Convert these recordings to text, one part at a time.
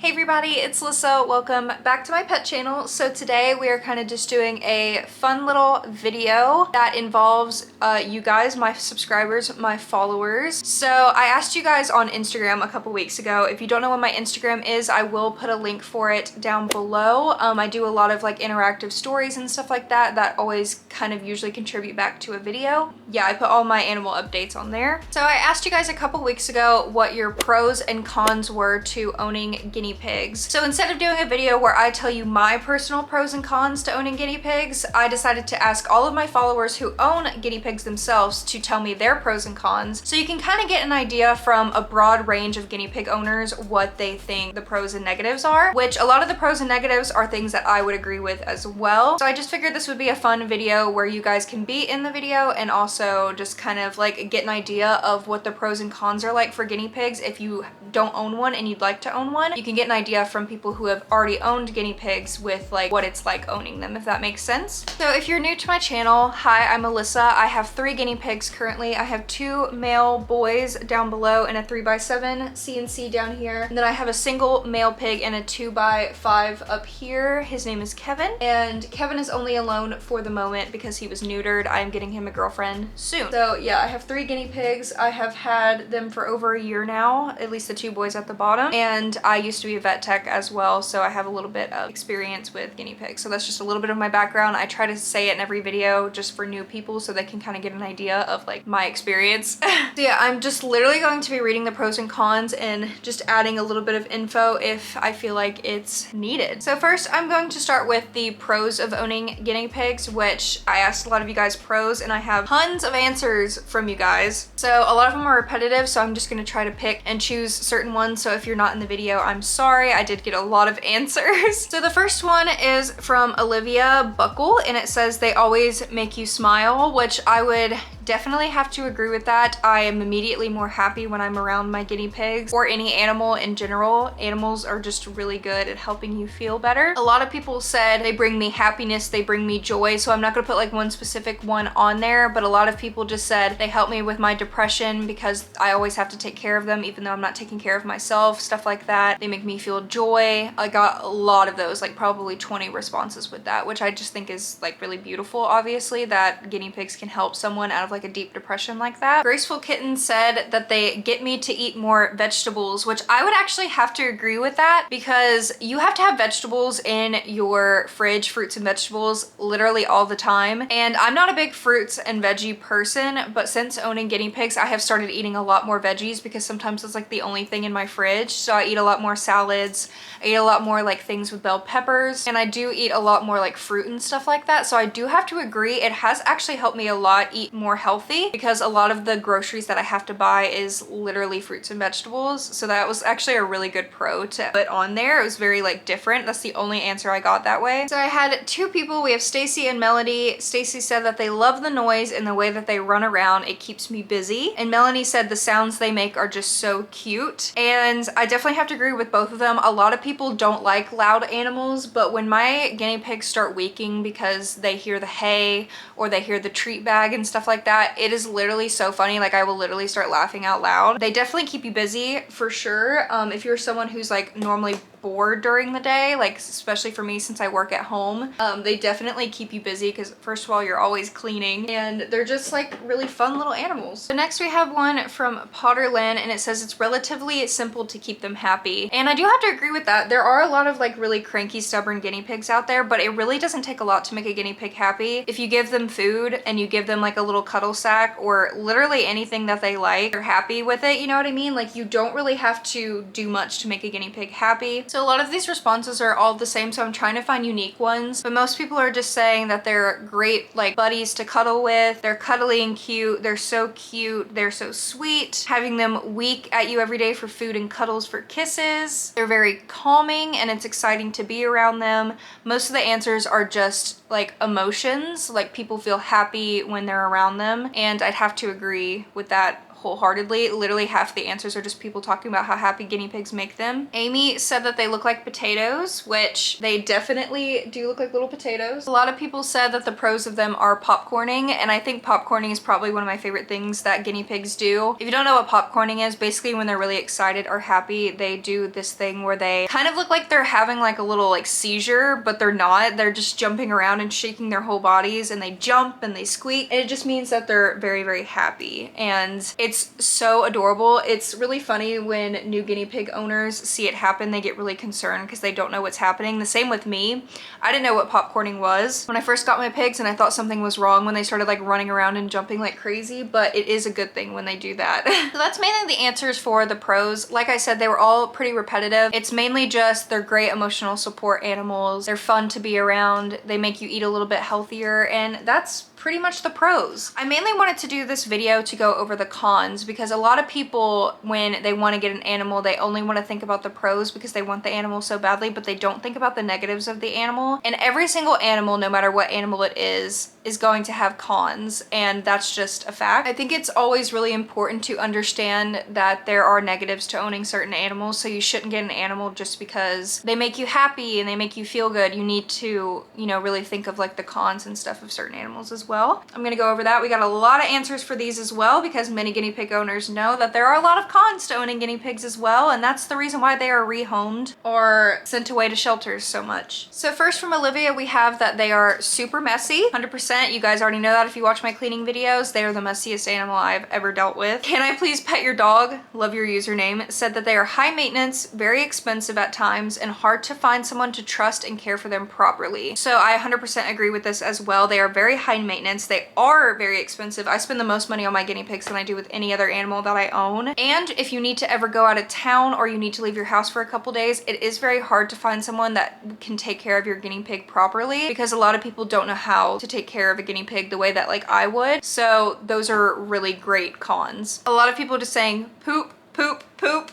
Hey everybody, it's Alyssa. Welcome back to my pet channel. So today we are kind of just doing a fun little video that involves you guys, my subscribers, my followers. So I asked you guys on Instagram a couple weeks ago. If you don't know what my Instagram is, I will put a link for it down below. I do a lot of like interactive stories and stuff like that that always kind of usually contribute back to a video. Yeah, I put all my animal updates on there. So I asked you guys a couple weeks ago what your pros and cons were to owning guinea pigs. So instead of doing a video where I tell you my personal pros and cons to owning guinea pigs, I decided to ask all of my followers who own guinea pigs themselves to tell me their pros and cons, so you can kind of get an idea from a broad range of guinea pig owners what they think the pros and negatives are, which a lot of the pros and negatives are things that I would agree with as well. So I just figured this would be a fun video where you guys can be in the video and also just kind of like get an idea of what the pros and cons are like for guinea pigs. If you don't own one and you'd like to own one, you can get an idea from people who have already owned guinea pigs with like what it's like owning them, if that makes sense. So if you're new to my channel, hi, I'm Alyssa. I have 3 guinea pigs currently. I have 2 male boys down below and a 3x7 CNC down here. And then I have a single male pig and a 2x5 up here. His name is Kevin, and Kevin is only alone for the moment because he was neutered. I am getting him a girlfriend soon. So yeah, I have 3 guinea pigs. I have had them for over a year now, at least the 2 boys at the bottom. And I used to be a vet tech as well, so I have a little bit of experience with guinea pigs. So that's just a little bit of my background. I try to say it in every video just for new people so they can kind of get an idea of like my experience. So yeah, I'm just literally going to be reading the pros and cons and just adding a little bit of info if I feel like it's needed. So first I'm going to start with the pros of owning guinea pigs, which I asked a lot of you guys pros and I have tons of answers from you guys. So a lot of them are repetitive, so I'm just going to try to pick and choose certain ones. So if you're not in the video, I'm sorry. I did get a lot of answers. So the first one is from Olivia Buckle, and it says they always make you smile, which I would definitely have to agree with that. I am immediately more happy when I'm around my guinea pigs or any animal in general. Animals are just really good at helping you feel better. A lot of people said they bring me happiness, they bring me joy, so I'm not gonna put like one specific one on there, but a lot of people just said they help me with my depression because I always have to take care of them even though I'm not taking care of myself, stuff like that. They make me feel joy. I got a lot of those, like probably 20 responses with that, which I just think is like really beautiful, obviously, that guinea pigs can help someone out of like a deep depression like that. Graceful Kitten said that they get me to eat more vegetables, which I would actually have to agree with that because you have to have vegetables in your fridge, fruits and vegetables, literally all the time. And I'm not a big fruits and veggie person, but since owning guinea pigs, I have started eating a lot more veggies because sometimes it's like the only thing in my fridge. So I eat a lot more salads. I eat a lot more like things with bell peppers, and I do eat a lot more like fruit and stuff like that. So I do have to agree, it has actually helped me a lot eat more healthy because a lot of the groceries that I have to buy is literally fruits and vegetables. So that was actually a really good pro to put on there. It was very like different. That's the only answer I got that way. So I had 2 people. We have Stacy and Melody. Stacy said that they love the noise and the way that they run around. It keeps me busy. And Melanie said the sounds they make are just so cute. And I definitely have to agree with both of them. A lot of people don't like loud animals, but when my guinea pigs start weaking because they hear the hay or they hear the treat bag and stuff like that, it is literally so funny. Like I will literally start laughing out loud. They definitely keep you busy for sure. If you're someone who's like normally bored during the day, like especially for me since I work at home, they definitely keep you busy because first of all, you're always cleaning and they're just like really fun little animals. So next we have one from Potter Lynn, and it says it's relatively simple to keep them happy. And I do have to agree with that. There are a lot of like really cranky, stubborn guinea pigs out there, but it really doesn't take a lot to make a guinea pig happy. If you give them food and you give them like a little cuddle sack or literally anything that they like, they're happy with it, you know what I mean? Like you don't really have to do much to make a guinea pig happy. So a lot of these responses are all the same, so I'm trying to find unique ones, but most people are just saying that they're great like buddies to cuddle with. They're cuddly and cute. They're so cute. They're so sweet. Having them week at you every day for food and cuddles for kisses. They're very calming and it's exciting to be around them. Most of the answers are just like emotions, like people feel happy when they're around them, and I'd have to agree with that wholeheartedly. Literally half the answers are just people talking about how happy guinea pigs make them. Amy said that they look like potatoes, which they definitely do look like little potatoes. A lot of people said that the pros of them are popcorning, and I think popcorning is probably one of my favorite things that guinea pigs do. If you don't know what popcorning is, basically when they're really excited or happy, they do this thing where they kind of look like they're having like a little like seizure, but they're not. They're just jumping around and shaking their whole bodies, and they jump and they squeak, and it just means that they're very, very happy, and it's so adorable. It's really funny when new guinea pig owners see it happen, they get really concerned because they don't know what's happening. The same with me. I didn't know what popcorning was when I first got my pigs, and I thought something was wrong when they started like running around and jumping like crazy, but it is a good thing when they do that. So that's mainly the answers for the pros. Like I said, they were all pretty repetitive. It's mainly just they're great emotional support animals. They're fun to be around. They make you eat a little bit healthier, and that's pretty much the pros. I mainly wanted to do this video to go over the cons because a lot of people, when they want to get an animal, they only want to think about the pros because they want the animal so badly, but they don't think about the negatives of the animal. And every single animal, no matter what animal it is going to have cons, and that's just a fact. I think it's always really important to understand that there are negatives to owning certain animals, so you shouldn't get an animal just because they make you happy and they make you feel good. You need to, you know, really think of like the cons and stuff of certain animals as well. I'm gonna go over that. We got a lot of answers for these as well because many guinea pig owners know that there are a lot of cons to owning guinea pigs as well, and that's the reason why they are rehomed or sent away to shelters so much. So first from Olivia, we have that they are super messy. 100%. You guys already know that if you watch my cleaning videos. They are the messiest animal I've ever dealt with. Can I please pet your dog? Love your username. Said that they are high maintenance, very expensive at times, and hard to find someone to trust and care for them properly. So I 100% agree with this as well. They are very high maintenance. They are very expensive. I spend the most money on my guinea pigs than I do with any other animal that I own. And if you need to ever go out of town or you need to leave your house for a couple days, it is very hard to find someone that can take care of your guinea pig properly because a lot of people don't know how to take care of a guinea pig the way that like I would. So those are really great cons. A lot of people just saying poop, poop, poop,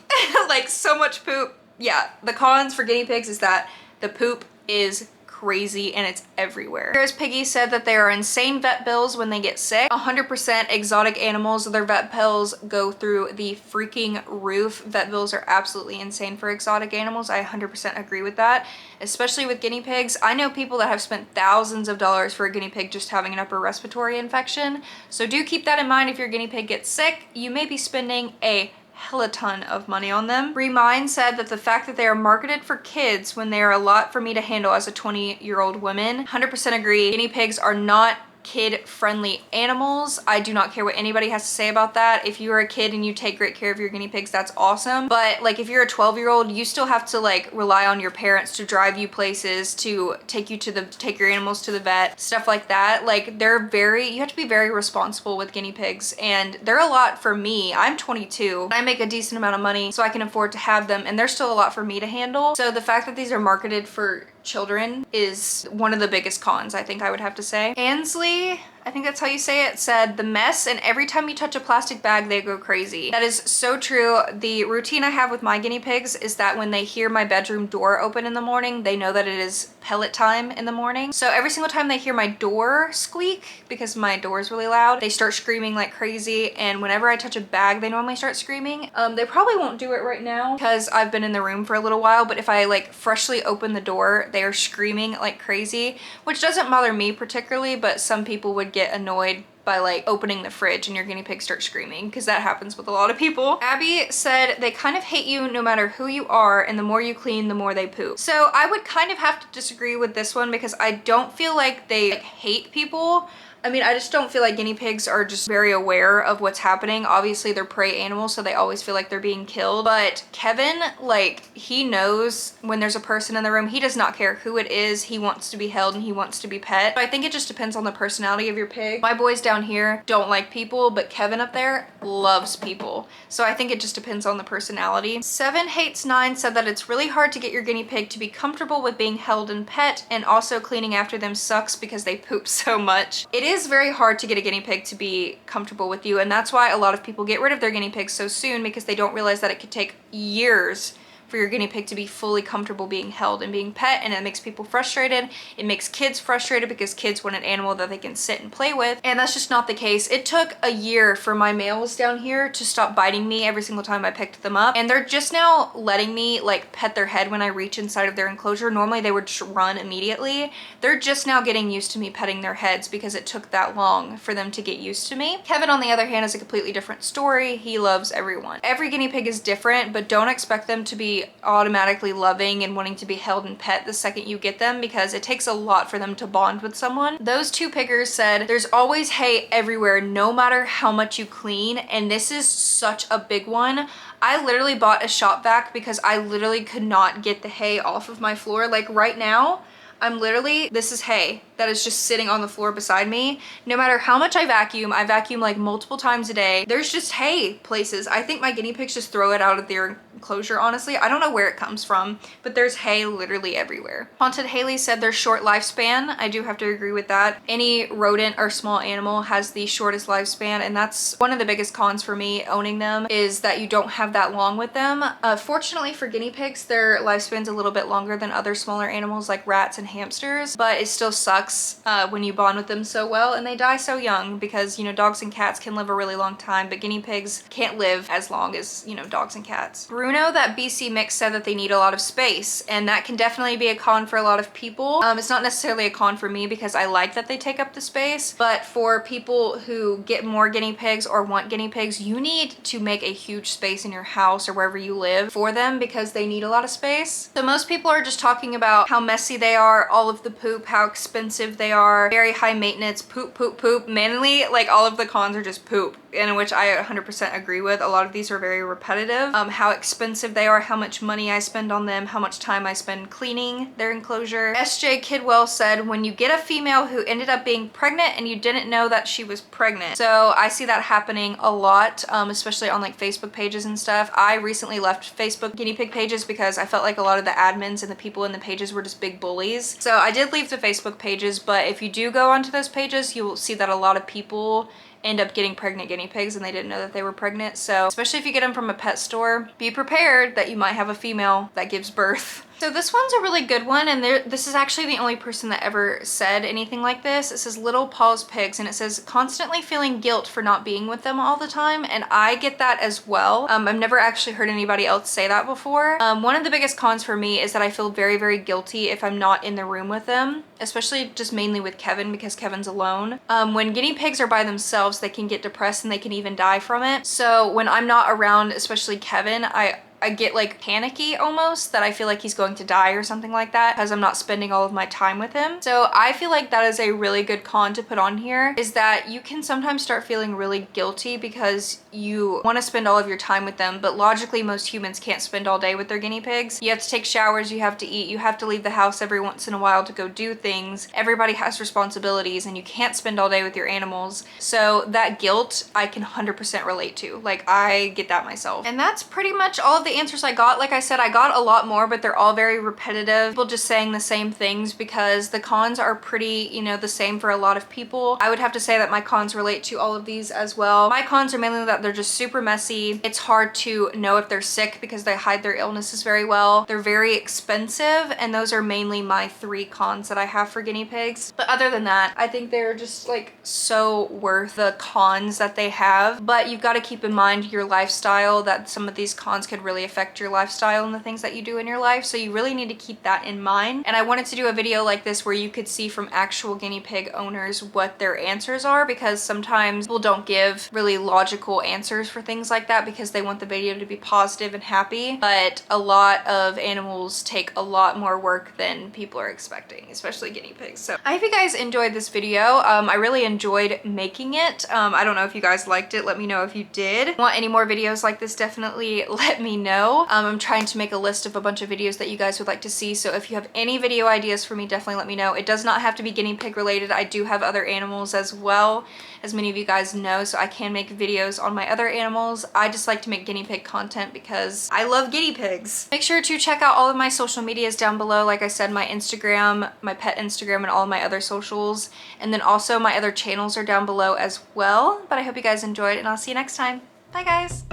like so much poop. Yeah, the cons for guinea pigs is that the poop is crazy and it's everywhere. Here's Piggy said that there are insane vet bills when they get sick. 100% exotic animals, their vet bills go through the freaking roof. Vet bills are absolutely insane for exotic animals. I 100% agree with that, especially with guinea pigs. I know people that have spent thousands of dollars for a guinea pig just having an upper respiratory infection. So do keep that in mind. If your guinea pig gets sick, you may be spending a hella ton of money on them. Remine said that the fact that they are marketed for kids when they are a lot for me to handle as a 20-year-old woman. 100% agree. Guinea pigs are not kid-friendly animals. I do not care what anybody has to say about that. If you are a kid and you take great care of your guinea pigs, that's awesome. But like if you're a 12-year-old, you still have to like rely on your parents to drive you places, to take your animals to the vet, stuff like that. Like you have to be very responsible with guinea pigs, and they're a lot for me. I'm 22 and I make a decent amount of money, so I can afford to have them, and they're still a lot for me to handle. So the fact that these are marketed for children is one of the biggest cons, I think I would have to say. Ansley, I think that's how you say it, said the mess, and every time you touch a plastic bag, they go crazy. That is so true. The routine I have with my guinea pigs is that when they hear my bedroom door open in the morning, they know that it is pellet time in the morning. So every single time they hear my door squeak, because my door is really loud, they start screaming like crazy. And whenever I touch a bag, they normally start screaming. They probably won't do it right now because I've been in the room for a little while, but if I like freshly open the door, they are screaming like crazy, which doesn't bother me particularly, but some people would get annoyed by like opening the fridge and your guinea pig starts screaming, because that happens with a lot of people. Abby said they kind of hate you no matter who you are, and the more you clean, the more they poop. So I would kind of have to disagree with this one because I don't feel like they like hate people. I mean, I just don't feel like guinea pigs are just very aware of what's happening. Obviously, they're prey animals, so they always feel like they're being killed. But Kevin, like, he knows when there's a person in the room. He does not care who it is. He wants to be held and he wants to be pet. So I think it just depends on the personality of your pig. My boys down here don't like people, but Kevin up there loves people. So I think it just depends on the personality. 7 Hates 9 said that it's really hard to get your guinea pig to be comfortable with being held and pet, and also cleaning after them sucks because they poop so much. It is very hard to get a guinea pig to be comfortable with you, and that's why a lot of people get rid of their guinea pigs so soon, because they don't realize that it could take years for your guinea pig to be fully comfortable being held and being pet, and it makes people frustrated. It makes kids frustrated because kids want an animal that they can sit and play with, and that's just not the case. It took a year for my males down here to stop biting me every single time I picked them up, and they're just now letting me like pet their head when I reach inside of their enclosure. Normally they would just run immediately. They're just now getting used to me petting their heads because it took that long for them to get used to me. Kevin, on the other hand, is a completely different story. He loves everyone. Every guinea pig is different, but don't expect them to be automatically loving and wanting to be held and pet the second you get them, because it takes a lot for them to bond with someone. Those two pickers said there's always hay everywhere no matter how much you clean, and this is such a big one. I literally bought a shop vac because I literally could not get the hay off of my floor. Like right now, this is hay that is just sitting on the floor beside me. No matter how much I vacuum like multiple times a day, there's just hay places. I think my guinea pigs just throw it out of their enclosure, honestly. I don't know where it comes from, but there's hay literally everywhere. Haunted Haley said their short lifespan. I do have to agree with that. Any rodent or small animal has the shortest lifespan, and that's one of the biggest cons for me owning them, is that you don't have that long with them. Fortunately for guinea pigs, their lifespan's a little bit longer than other smaller animals like rats and hamsters, but it still sucks when you bond with them so well and they die so young, because, you know, dogs and cats can live a really long time, but guinea pigs can't live as long as, you know, dogs and cats. Bruno, that BC mix, said that they need a lot of space, and that can definitely be a con for a lot of people. It's not necessarily a con for me because I like that they take up the space, but for people who get more guinea pigs or want guinea pigs, you need to make a huge space in your house or wherever you live for them, because they need a lot of space. So most people are just talking about how messy they are, all of the poop, how expensive they are, very high maintenance, poop, poop, poop. Mainly, like, all of the cons are just poop, in which I 100% agree with. A lot of these are very repetitive. How expensive they are, how much money I spend on them, how much time I spend cleaning their enclosure. SJ Kidwell said, when you get a female who ended up being pregnant and you didn't know that she was pregnant. So I see that happening a lot, especially on like Facebook pages and stuff. I recently left Facebook guinea pig pages because I felt like a lot of the admins and the people in the pages were just big bullies. So I did leave the Facebook pages, but if you do go onto those pages, you'll see that a lot of people end up getting pregnant guinea pigs and they didn't know that they were pregnant. So especially if you get them from a pet store, be prepared that you might have a female that gives birth. So this one's a really good one, and this is actually the only person that ever said anything like this. It says Little Paws Pigs, and it says constantly feeling guilt for not being with them all the time, and I get that as well. I've never actually heard anybody else say that before. One of the biggest cons for me is that I feel very, very guilty if I'm not in the room with them, especially just mainly with Kevin because Kevin's alone. When guinea pigs are by themselves, they can get depressed and they can even die from it. So when I'm not around, especially Kevin, I get like panicky almost, that I feel like he's going to die or something like that because I'm not spending all of my time with him. So I feel like that is a really good con to put on here, is that you can sometimes start feeling really guilty because you want to spend all of your time with them, but logically most humans can't spend all day with their guinea pigs. You have to take showers, you have to eat, you have to leave the house every once in a while to go do things. Everybody has responsibilities and you can't spend all day with your animals. So that guilt I can 100% relate to. Like, I get that myself. And that's pretty much all of the answers I got. Like I said, I got a lot more, but they're all very repetitive. People just saying the same things because the cons are pretty, you know, the same for a lot of people. I would have to say that my cons relate to all of these as well. My cons are mainly that they're just super messy. It's hard to know if they're sick because they hide their illnesses very well. They're very expensive, and those are mainly my 3 cons that I have for guinea pigs. But other than that, I think they're just like so worth the cons that they have. But you've got to keep in mind your lifestyle, that some of these cons could really affect your lifestyle and the things that you do in your life. So you really need to keep that in mind. And I wanted to do a video like this where you could see from actual guinea pig owners what their answers are, because sometimes people don't give really logical answers for things like that because they want the video to be positive and happy. But a lot of animals take a lot more work than people are expecting, especially guinea pigs. So I hope you guys enjoyed this video. I really enjoyed making it. I don't know if you guys liked it. Let me know if you did. Want any more videos like this, definitely let me know. I'm trying to make a list of a bunch of videos that you guys would like to see. So if you have any video ideas for me, definitely let me know. It does not have to be guinea pig related. I do have other animals as well, as many of you guys know, so I can make videos on my other animals. I just like to make guinea pig content because I love guinea pigs. Make sure to check out all of my social medias down below. Like I said, my Instagram, my pet Instagram, and all of my other socials. And then also my other channels are down below as well. But I hope you guys enjoyed, and I'll see you next time. Bye guys.